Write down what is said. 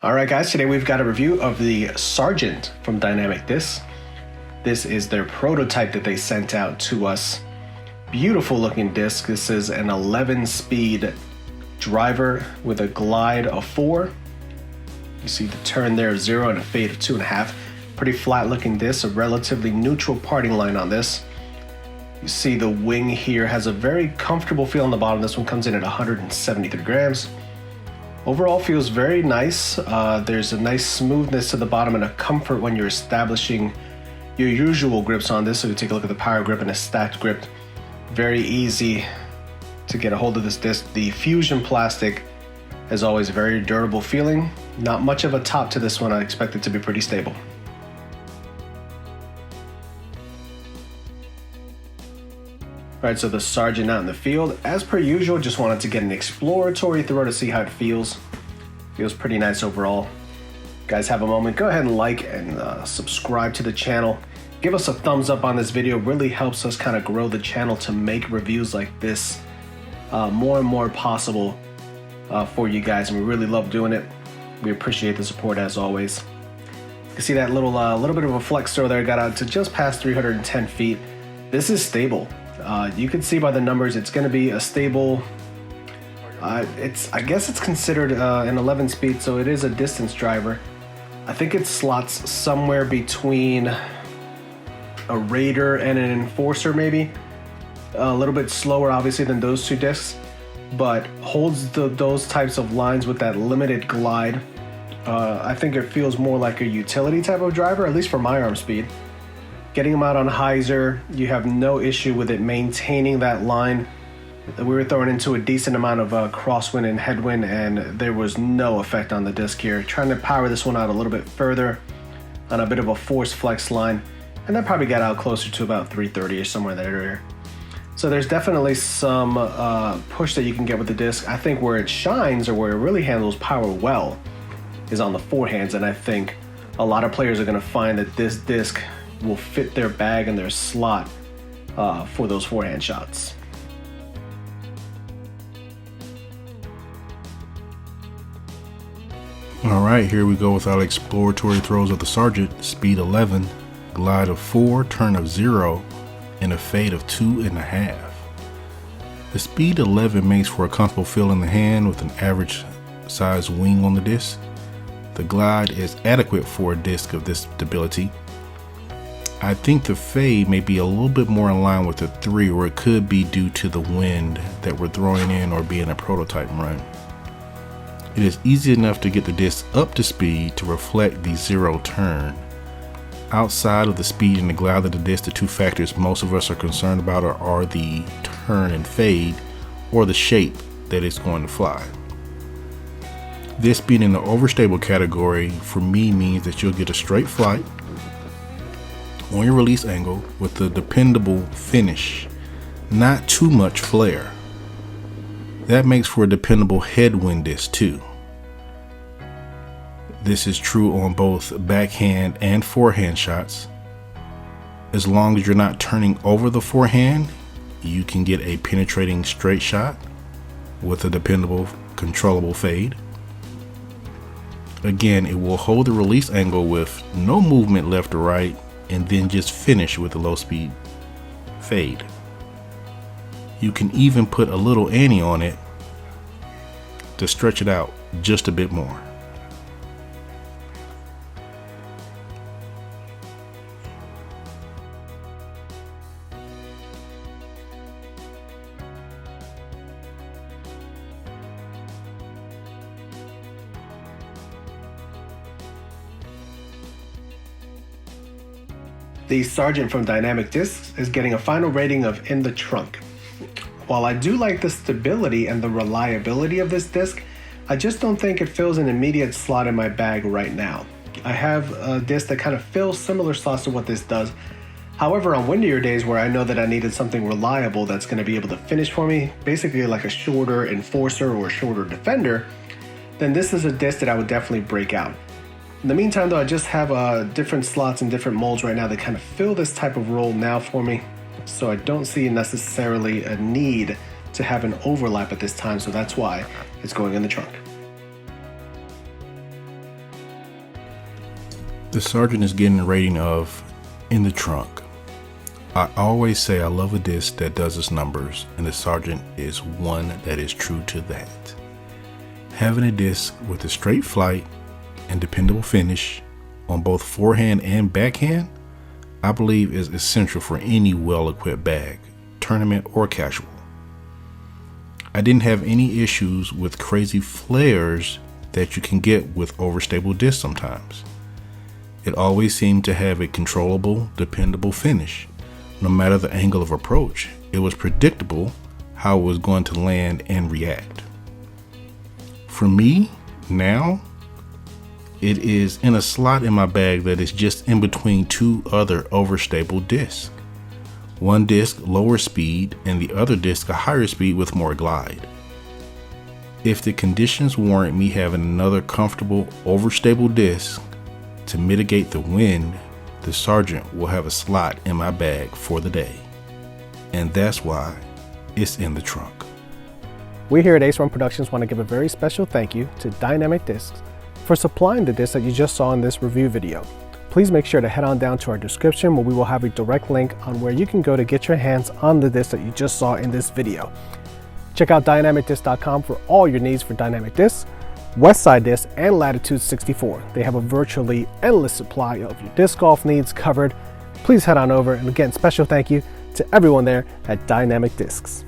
Alright guys, today we've got a review of the Sergeant from Dynamic Discs. This is their prototype that they sent out to us. Beautiful looking disc. This is an 11-speed driver with a glide of 4. You see the turn there of 0 and a fade of 2.5. Pretty flat looking disc, a relatively neutral parting line on this. You see the wing here has a very comfortable feel on the bottom. This one comes in at 173 grams. Overall feels very nice. There's a nice smoothness to the bottom and a comfort when you're establishing your usual grips on this. So you take a look at the power grip and a stacked grip. Very easy to get a hold of this disc. The Fuzion plastic is always very durable feeling. Not much of a top to this one. I expect it to be pretty stable. Alright, so the Sergeant out in the field. As per usual, just wanted to get an exploratory throw to see how it feels. Feels pretty nice overall. Guys, have a moment, go ahead and like and subscribe to the channel. Give us a thumbs up on this video. It really helps us kind of grow the channel to make reviews like this more and more possible for you guys, and we really love doing it. We appreciate the support as always. You can see that little bit of a flex throw there, got out to just past 310 feet. This is stable. You can see by the numbers it's going to be a stable, I guess it's considered an 11 speed, so it is a distance driver. I think it slots somewhere between a Raider and an Enforcer, maybe. A little bit slower obviously than those two discs, but holds those types of lines with that limited glide. I think it feels more like a utility type of driver, at least for my arm speed. Getting them out on hyzer, you have no issue with it maintaining that line. We were throwing into a decent amount of crosswind and headwind, and there was no effect on the disc here. Trying to power this one out a little bit further on a bit of a force flex line, and that probably got out closer to about 330 or somewhere there. So there's definitely some push that you can get with the disc. I think where it shines, or where it really handles power well, is on the forehands, and I think a lot of players are going to find that this disc will fit their bag and their slot for those forehand shots. Alright, here we go with our exploratory throws of the Sergeant. Speed 11, glide of 4, turn of 0, and a fade of 2.5. The speed 11 makes for a comfortable feel in the hand with an average size wing on the disc. The glide is adequate for a disc of this stability. I think the fade may be a little bit more in line with the 3, or it could be due to the wind that we're throwing in or being a prototype run. It is easy enough to get the disc up to speed to reflect the 0 turn. Outside of the speed and the glide of the disc, the two factors most of us are concerned about are the turn and fade, or the shape that it's going to fly. This being in the overstable category for me means that you'll get a straight flight on your release angle with the Dependable Finish, not too much flare. That makes for a dependable headwind disc too. This is true on both backhand and forehand shots. As long as you're not turning over the forehand, you can get a penetrating straight shot with a dependable, controllable fade. Again, it will hold the release angle with no movement left or right, and then just finish with a low speed fade. You can even put a little ante on it to stretch it out just a bit more. The Sergeant from Dynamic Discs is getting a final rating of in the trunk. While I do like the stability and the reliability of this disc, I just don't think it fills an immediate slot in my bag right now. I have a disc that kind of fills similar slots to what this does. However, on windier days where I know that I needed something reliable that's going to be able to finish for me, basically like a shorter Enforcer or a shorter Defender, then this is a disc that I would definitely break out. In the meantime though, I just have different slots and different molds right now that kind of fill this type of role now for me. So I don't see necessarily a need to have an overlap at this time, so that's why it's going in the trunk. The Sergeant is getting a rating of in the trunk. I always say I love a disc that does its numbers, and the Sergeant is one that is true to that. Having a disc with a straight flight and dependable finish on both forehand and backhand, I believe is essential for any well-equipped bag, tournament or casual. I didn't have any issues with crazy flares that you can get with overstable discs sometimes. It always seemed to have a controllable, dependable finish. No matter the angle of approach, it was predictable how it was going to land and react. For me, now, it is in a slot in my bag that is just in between two other overstable discs. One disc lower speed and the other disc a higher speed with more glide. If the conditions warrant me having another comfortable overstable disc to mitigate the wind, the Sergeant will have a slot in my bag for the day. And that's why it's in the trunk. We here at Ace One Productions want to give a very special thank you to Dynamic Discs for supplying the disc that you just saw in this review video. Please make sure to head on down to our description where we will have a direct link on where you can go to get your hands on the disc that you just saw in this video. Check out dynamicdisc.com for all your needs for dynamic discs, Westside Disc, and Latitude 64. They have a virtually endless supply of your disc golf needs covered. Please head on over, and again, special thank you to everyone there at Dynamic Discs.